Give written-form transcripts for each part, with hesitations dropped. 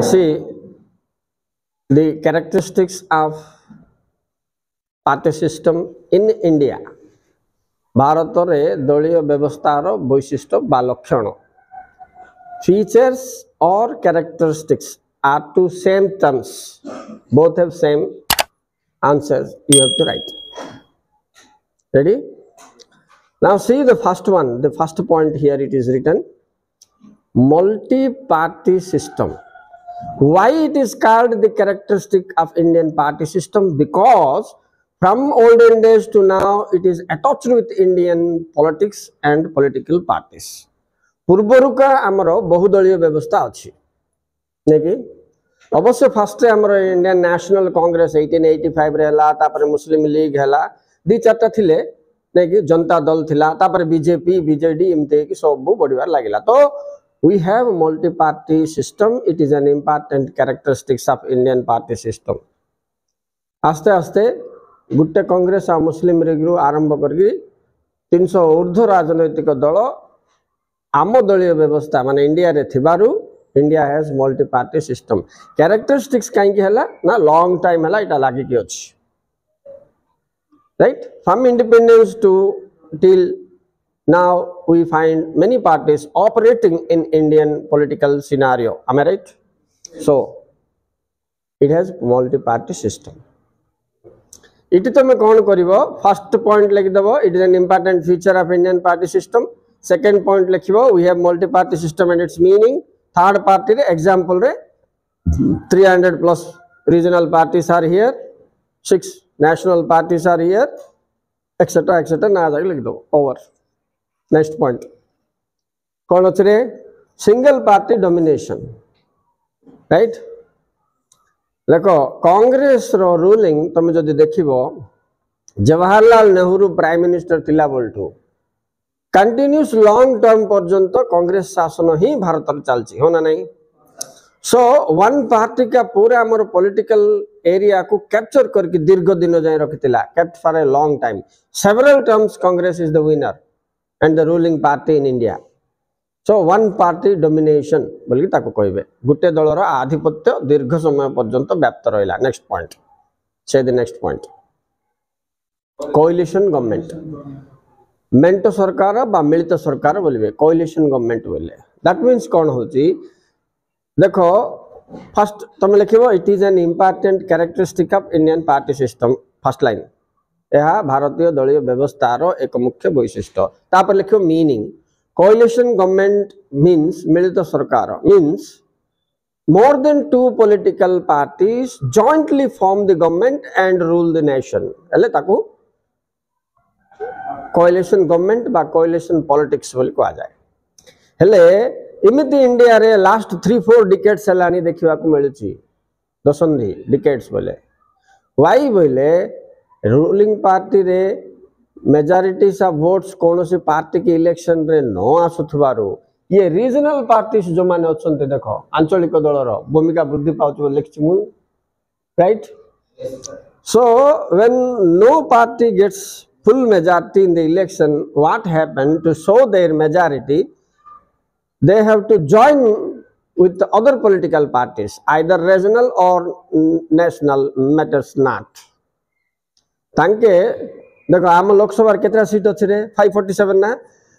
See the characteristics of party system in India. Bharat रे दलीय व्यवस्थार वैशिष्ट्य बा लक्षण. Features or characteristics are two same terms. Both have same answers. You have to write. Ready? Now see the first one. The first point here it is written. Multi-party system. Why it is called the characteristic of Indian party system? Because from olden days to now it is attached with Indian politics and political parties. पूर्वरु का आमर बहुदलीय व्यवस्था अच्छी नहीं अवश्य first आमर Indian national Congress 1885 रे हला तापर मुस्लिम लीग हला दी चारटा थिले नहीं कि जनता दल थिला तापर बीजेपी बीजेडी एमते कि सब बढ़िबार लागिला तो we have multi party system. It is an important characteristics of Indian party system. आस्ते आस्ते गुट्टे कांग्रेस आ मुस्लिम लीग रु आरंभ करके 300 ऊर्ध्व राजनैतिक दल आम दलीय व्यवस्था माने इंडिया रे थिबारु India has multi party system. Characteristics काई हला ना लॉन्ग टाइम हला इटा लागी कि अछि right from independence to till now we find many parties operating in Indian political scenario. Am I right? So it has multi party system. It तुम कौन करिवो फर्स्ट पॉइंट लिख देबो it is an important feature of Indian party system. Second point लिखिबो we have multi party system and its meaning. Third party रे example रे 300 plus regional parties are here 6 national parties are here et cetera ना जाके लिख दो over. Next point कौन अच्छे रे सिंगल पार्टी डोमिनेशन राइट. देखो कांग्रेस रो रूलिंग तुम जदि देखिबो जवाहरलाल नेहरू प्राइम मिनिस्टर थिला बोलठू कंटिन्यूस लॉन्ग टर्म पर्यंत कांग्रेस शासन ही भारत रे चलची हो ना नहीं. सो वन पार्टी का पूरा हमर पॉलिटिकल एरिया को कैप्चर करके दीर्घ दिन जाय रखितिला kept for a long time. Several terms Congress is the winner and the ruling party in India. So one party domination बोली ताको कहबे गुटे दलर आधिपत्य दीर्घ समय पर्यंत व्याप्त रहिला. नेक्स्ट पॉइंट से the next point coalition government मेंटो सरकार बा मिलित सरकार बोलबे कोलिशन गवर्नमेंट बोले. दैट मींस कोन होची देखो फर्स्ट तुम लिखिबो it is an important characteristic of Indian party system. First line यह भारतीय दलीय व्यवस्थार एक मुख्य वैशिष्ट्य. तापर लिखो मीनिंग कोलिशन गवर्नमेंट मीन्स मिलित सरकार means more than 2 political parties jointly form the government and rule the nation. एले ताकू कोलिशन गवर्नमेंट बा कोलिशन पॉलिटिक्स बोली कहा जाए. हेले इमिति इंडिया रे लास्ट 3-4 डिकेड्स हलानी देखिबा को मिलुची दशंधि डिकेड्स बोले. व्हाई बोले रूलिंग पार्टी रे मेजॉरिटी ऑफ वोट्स कौन सी पार्टी के इलेक्शन रे न आसुथबारो ये रीजनल पार्टीज जो माने अछंते देखो आंचलिक दलर भूमिका वृद्धि पाउछ लिखछि मु right. So when no party gets full majority in the election what happen to show there majority they have to join with the other political parties either regional or national matters not. तांके देखो आम Lok Sabha केतरा seat अच्छे रे 547 ना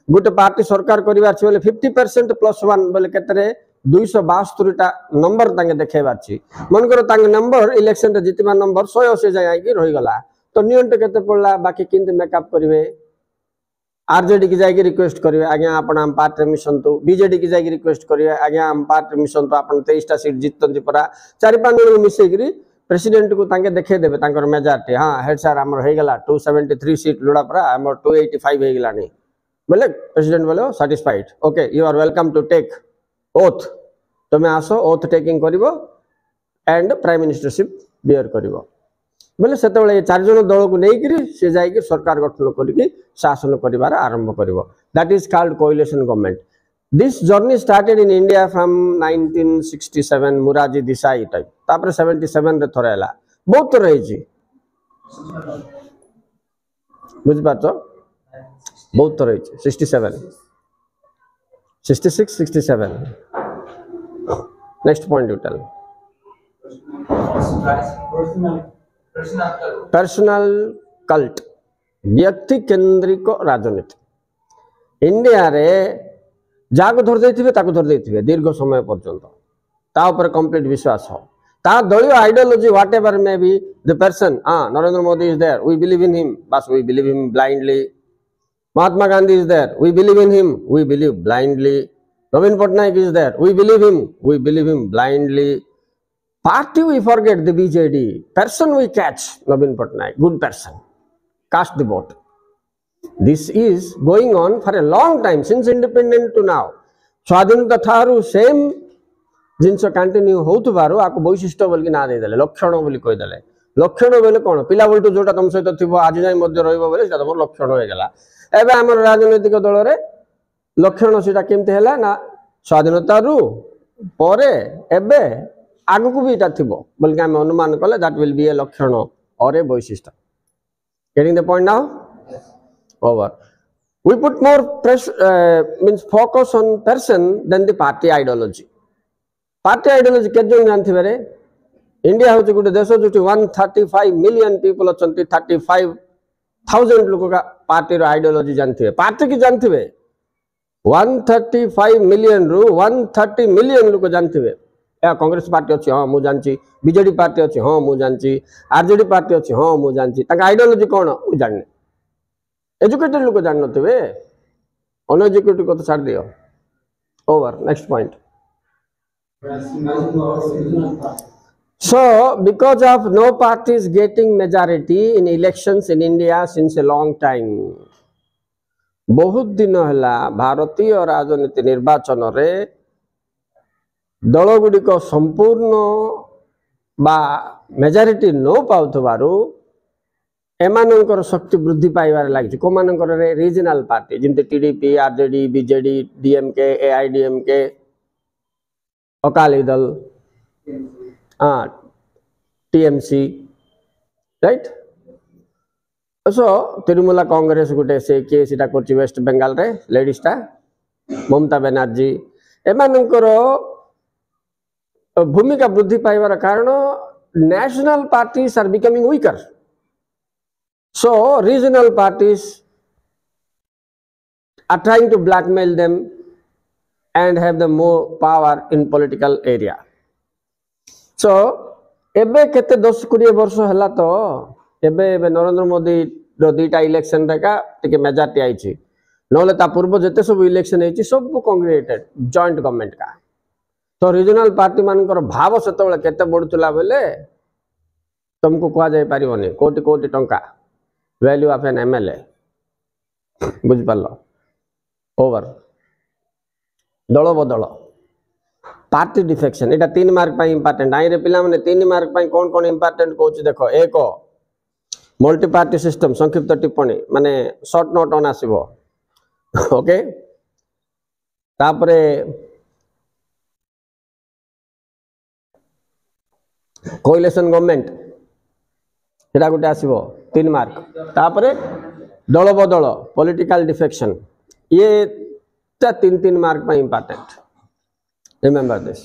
गोटे party सरकार करिवार छी बोले 50% +1 बोले केतरे 272 टा नंबर तांगे देखेबार छी. मन करो तांगे नंबर इलेक्शन रे जितबा नंबर 180 जाय कि रहि गला तो नियंट केते पड़ला बाकी किंत मेकअप करिवे आरजेडी की जाय रिक्वेस्ट करिवे आज्ञा आपण हम पार्टी मिशन तो बीजेडी की जाय रिक्वेस्ट करिवे आज्ञा हम पार्टी मिशन तो आपण 23 टा सीट जितन परा 4-5 जन मिसे गिरी प्रेसिडेंट को तांके देखे देबे तांकर मेजॉरिटी. हाँ हेड सर हमर हे गला 273 सीट लोड़ा परा हमर 285 हे गला नहीं बोले प्रेसिडेंट बोले satisfied okay you are welcome to take oath तुम आसो ओथ टेकिंग करिवो एंड प्राइम मिनिस्टरशिप बियर करिवो बोले सेते बेले 4 जन दल को नहीं करी से जाय कि सरकार गठन करके शासन करिवार आरंभ करिवो. That is called coalition government. This journey started in India from 1967 Morarji Desai टाइप तापर 77 रे थरेला बहुत रही छी बुझ पाछो बहुत रही छी 67 66 67 next point you tell. Personal cult व्यक्ति केंद्रिक राजनीति इंडिया रे जाको धर देथिबे ताको धर देथिबे दीर्घ समय पर्यंत ता ऊपर कंप्लीट विश्वास हो ता दलीय ideology whatever may be the person Narendra Modi is there we believe in him बस we believe him blindly Mahatma Gandhi is there we believe in him we believe blindly Naveen Patnaik is there we believe him blindly party we forget the BJD person we catch Naveen Patnaik good person cast the vote this is going on for a long time since independent to now स्वाधीनता Tharu same जिनस continue होतबारो आको वैशिष्ट्य बोल के ना दे देले लक्षण बोली कहि देले लक्षण बोले कोन पिला बोलटू जोटा तुम सहित थिबो आज जाय मध्य रहइबो बोले सेटा हमर लक्षण होय गेला एबे हमर राजनीतिक दल रे लक्षण सेटा केमते हैला ना स्वाधीनता रु परे एबे आगु को भी इटा थिबो बल्कि हम अनुमान कले दैट विल बी ए लक्षण और ए वैशिष्ट्य getting the point now over we put more means focus on person than the party ideology के जन जानथिबे रे इंडिया होचे गुटे देश जोटी 135 मिलियन पीपल अछंती 35,000 लोक का पार्टी रो आइडियोलॉजी जानथिबे पार्टी की जानथिबे 135 मिलियन रु 130 मिलियन लोक जानथिबे कांग्रेस पार्टी अच्छी हाँ मुझे जानची बीजेडी पार्टी अच्छी हाँ मुझे जानची आरजेडी पार्टी अच्छी हाँ मुझे जानची ताका आइडियोलॉजी कौन मुझे जानने एजुकेटेड लोग जान नथिबे अनएजुकेटेड को तो छाड़ दियो over next point so because of no parties getting majority in elections in India since a long time बहुत दिन हला भारतीय राजनीति निर्वाचन रे दल गुड़िक संपूर्ण बा मेजॉरिटी नो पाउथबारु एमानकर शक्ति वृद्धि पाइबार लागि को मानकर रे रीजनल पार्टी जिंते टीडीपी आरजेडी बीजेडी डीएमके एआईडीएमके अकाली दल टीएमसी राइट सो तिरुमला कांग्रेस गुटे से के सीटा करछि वेस्ट बंगाल रे लेडीजटा ममता बनर्जी एमानकर भूमिका वृद्धि पाइबार कारण national parties are becoming weaker so regional parties are trying to blackmail them and have the more power in political area so एबे केते 10-20 वर्ष हला तो एबे नरेंद्र मोदी रो दीटा इलेक्शन रेका टिके मेजॉरिटी आइछि नले ता पूर्व जते सब इलेक्शन आइछि सब कांग्रेटेड जॉइंट गवर्नमेंट का तो रीजनल पार्टी मानकर भाव सेतबेले केते बढुतला बेले तुमको कहा जाय पारिबोनी कोटी कोटी टंका वैल्यू ऑफ एन एमएलए बुझ पालो ओवर दल बदल पार्टी डिफेक्शन एटा 3 मार्क पाई इंपोर्टेंट आई रे पिला माने 3 मार्क पाई कोन कोन इंपोर्टेंट कहूची देखो एक मल्टी पार्टी सिस्टम संक्षिप्त टिप्पणी माने शॉर्ट नोट ऑन आसीबो ओके तापरे कोएलिशन गवर्नमेंट एटा गुटे आसीबो 3 मार्क तापरे दल बदल पॉलिटिकल डिफेक्शन ये 3 मार्क पाई इंपोर्टेंट रिमेंबर दिस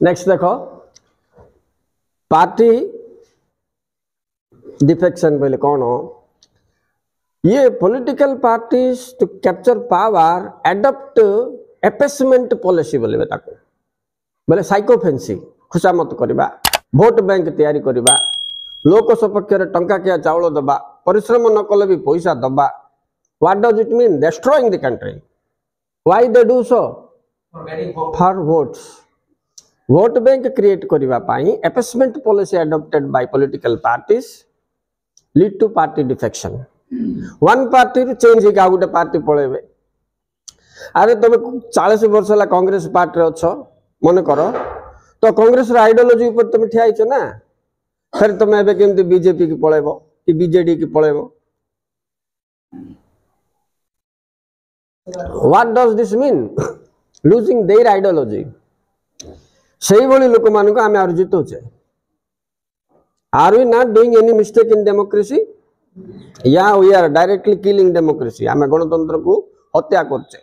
नेक्स्ट देखो पार्टी डिफेक्शन बोले कौन हो ये political parties to capture power adapt appeasement policy बोले ताको बोले साइकोफेंसी खुशामत करबा वोट बैंक तैयारी करबा लोक सपक्ष रे टंका किया चावल दबा परिश्रम न कले भी पैसा दबा what does it mean destroying the country why they do so for votes vote bank create करबा पाई appeasement policy adopted by political parties lead to party defection one party change हो गोटे पार्टी पळेबे अरे तुम 40 वर्ष है कांग्रेस पार्टी अच्छ मन कर तो कांग्रेस आइडियोलॉजी ऊपर तुम ठिया छ ना फिर तुम एबे केमती बीजेपी की पळेबो कि बीजेडी की पळेबो what does this mean losing their ideology सही भली लोक मान को आम आर जितुचे are we not doing any mistake in democracy या we are directly killing democracy आम गणतंत्र को हत्या करछे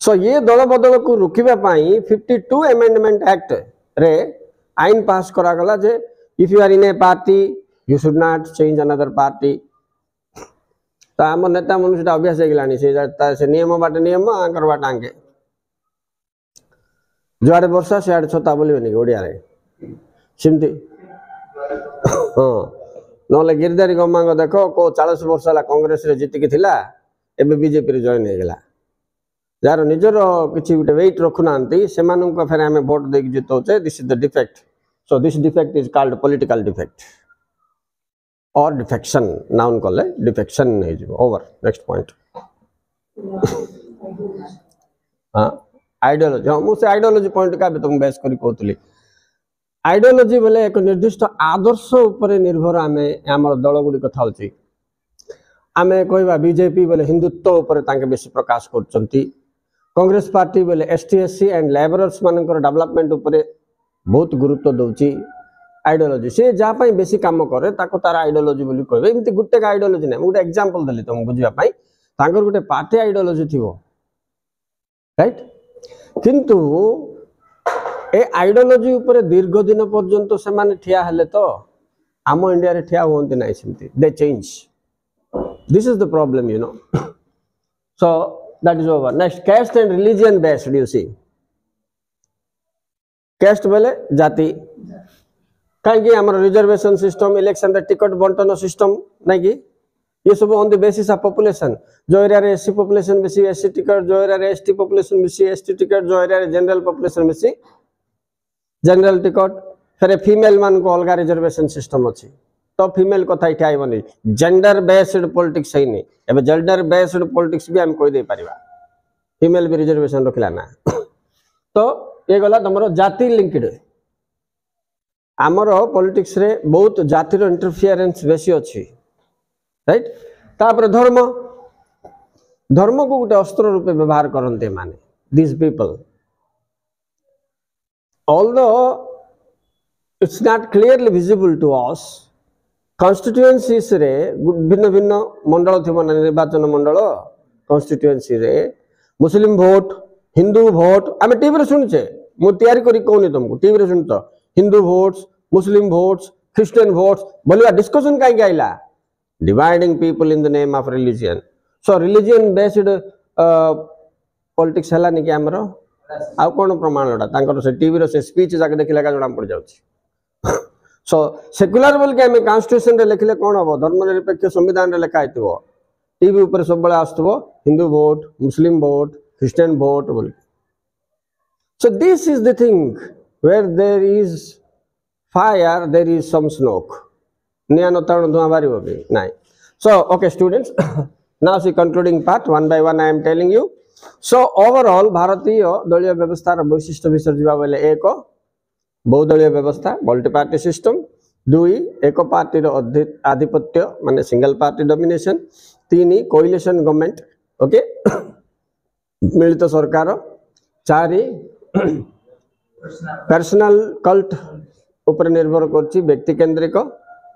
सो ये दल बदल को रोकवा 52 अमेंडमेंट एक्ट रे आईन पास करा गला जे if you are in a party you should not change another party तो आम नेता मनुष्य अभ्यास हो से नियम बाट नियम आंकर बाट आंके जुआड़े वर्षा सियाड़े छता बोलबे ओडिया रे सिमती हाँ ना गिरधारी गम्मा देख को 40 वर्ष है कांग्रेस रे जीतिकी थिला एबे बीजेपी रे जॉइन हो गला जार निजर किसी गोटे वेट रखुना से फिर आम भोट दे जितौचे this is the defect so this defect is called political defect और डिफेक्शन नाउन कले डिफेक्शन ओवर नेक्स्ट पॉइंट हाँ आइडियोलॉजी हाँ मुझे आइडियोलॉजी पॉइंट का तुम बेस करी कहतली आइडियोलॉजी बोले एक निर्दिष्ट आदर्श उपर निर्भर आमे आमर दल गुड़ी कथा होची आमे कहवा बीजेपी बोले हिंदुत्व उपर तांके बेसी प्रकाश करचंती कांग्रेस पार्टी बोले एसटी एससी एंड लेबरर्स मानकर डेवलपमेंट उपर बहुत गुरुत्व दउची आइडियोलॉजी से जा पई बेसी काम करे ताको तार आइडियोलॉजी बोली कहबे एमती गुटे का आइडियोलॉजी नै गुटे एग्जांपल देली तुम बुझिया पई तांकर गुटे पार्टी आइडियोलॉजी थिवो राइट किंतु ए आइडियोलॉजी ऊपर दीर्घ दिन पर्यंत से माने ठिया हेले तो आम इंडिया रे ठिया होंती नाही सेमती दे change this is the problem you know so that is over next caste and religion based you see caste बोले जाति कहीं आम रिजर्वेशन सिस्टम इलेक्शन टिकट बंटन सिस्टम नहीं कि ये सब on the basis of population जो एरिया रे एससी पॉपुलेशन बेसी एससी टिकट जो एरिया रे एसटी पॉपुलेशन बेसी एसटी टिकट जो एरिया रे जनरल पॉपुलेशन बेसी जनरल टिकट फिर फीमेल मान को अलग रिजर्वेशन सिस्टम अच्छी तो फीमेल कथा इठा आइबनी जेंडर बेस्ड पॉलिटिक्स है नहीं एबे जेंडर बेस्ड पॉलिटिक्स भी हम कोई दे परिबा फीमेल भी रिजर्वेशन रखला ना तो ये गला तमरो जाति लिंक्ड आमर पॉलिटिक्स रे बहुत जातिर इंटरफियरेंस बेसी अच्छी राइट तापर धर्म धर्म को गोटे अस्त्र रूपे व्यवहार करते माने this people although it's not clearly visible to us constituencies रे भिन्न भिन्न मंडल थी माने निर्वाचन मंडल constituency रे मुस्लिम वोट हिंदू वोट आम टीवी रे सुनचे मु तैयारी करी कहूनी तुमको टीवी रे सुन तो हिंदू वोट्स मुस्लिम वोट्स क्रिश्चियन वोट्स बोलिया डिस्कशन कहीं आइला dividing people in the name of religion so religion based politics हला नहीं कि हमरो आ कोन प्रमाण लडा तांकर से टीवी रो से स्पीच जाके देखिला का जणा पड़ जाउची सो सेक्युलर बोल के हमें कॉन्स्टिट्यूशन रे लिखले कोन हो धर्मनिरपेक्ष संविधान रे लिखा आइतबो टीवी ऊपर सब बळे आस्तबो Hindu vote Muslim vote Christian vote बोल so this is the thing where there is fire there is some smoke निया नतण धुआं बारी होबे नाही so okay students now see concluding part one by one I am telling you so overall भारतीय दलीय व्यवस्था वैशिष्ट्य विषय जीवा बेले एक बहुदलीय व्यवस्था मल्टी पार्टी सिस्टम दुई एक पार्टी आधिपत्य माने सिंगल पार्टी डोमिनेशन तीन कोलिशन गवर्नमेंट ओके मिलित सरकार चारि पर्सनल कल्ट ऊपर निर्भर करछि व्यक्ति केंद्रिक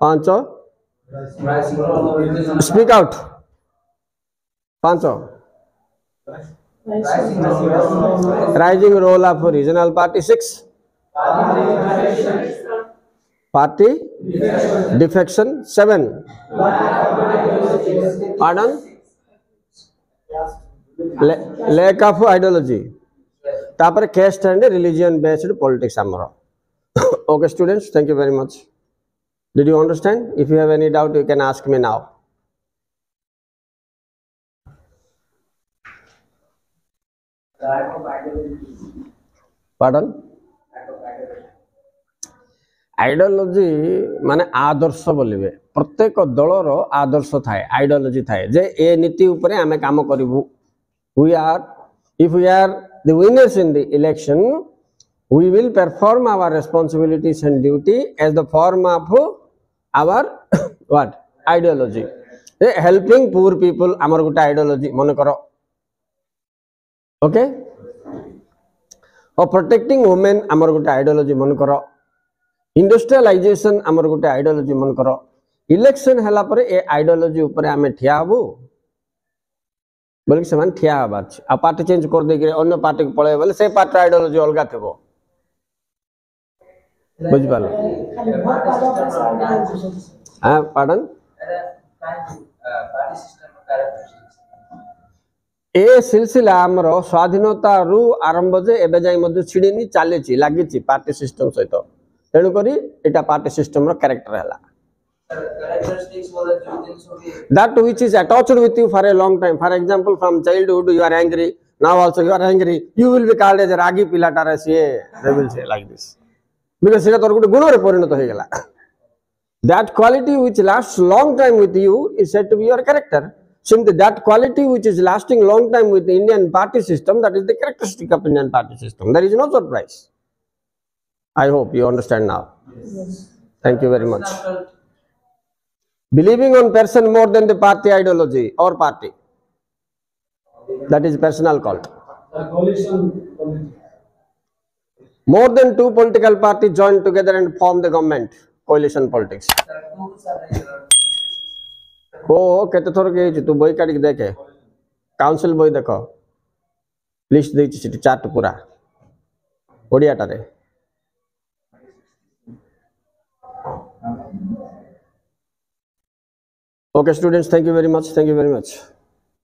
पांच स्पीक आउट पांच rising role of regional party 6 party defection 7 pardon lack of ideology तापर caste and religion based politics आमर okay students thank you very much did you understand if you have any doubt you can ask me now pardon ideology माने आदर्श बोलिबे प्रत्येक दलर आदर्श थाए ideology थाए जे ए नीति ऊपर आमे काम करिवु we are if we are the winners in the election we will perform our responsibilities and duty as the form of our what ideology helping poor people amar gote ideology mone karo okay or protecting women amar gote ideology mone karo industrialization amar gote ideology mone karo election hela pare e ideology upare ame thia hbu बोल कि से ठिया हबार आ party change कर दे अन्य party को पड़े बोले से पार्टी आइडियोलॉजी अलग थे बुझ पाल हाँ पार्डन ए सिलसिला आमर स्वाधीनता रु आरंभ जे एबे जाई मध्ये छिड़ीनी चली लगी पार्टी सिस्टम सहित तेणुक एटा पार्टी सिस्टम रो कैरेक्टर है that which is attached with you for a long time. For example, from childhood you are angry, now also you are angry, you will be called as a ragi pilatar as they will say like this because it is गुण रे परिणत हो गला. That quality which lasts long time with you is said to be your character. Since that quality which is lasting long time with the Indian party system, that is the characteristic of Indian party system. There is no surprise. I hope you understand now. Yes. Thank you very much. Believing on person more than the party ideology or party, that is personal cult. More than two political parties join together and form the government. Coalition politics. ओ केते थोर के तू बई काटी देखे council बई देखो list देछि city chart पूरा ओडियाटा रे. Okay students, thank you very much.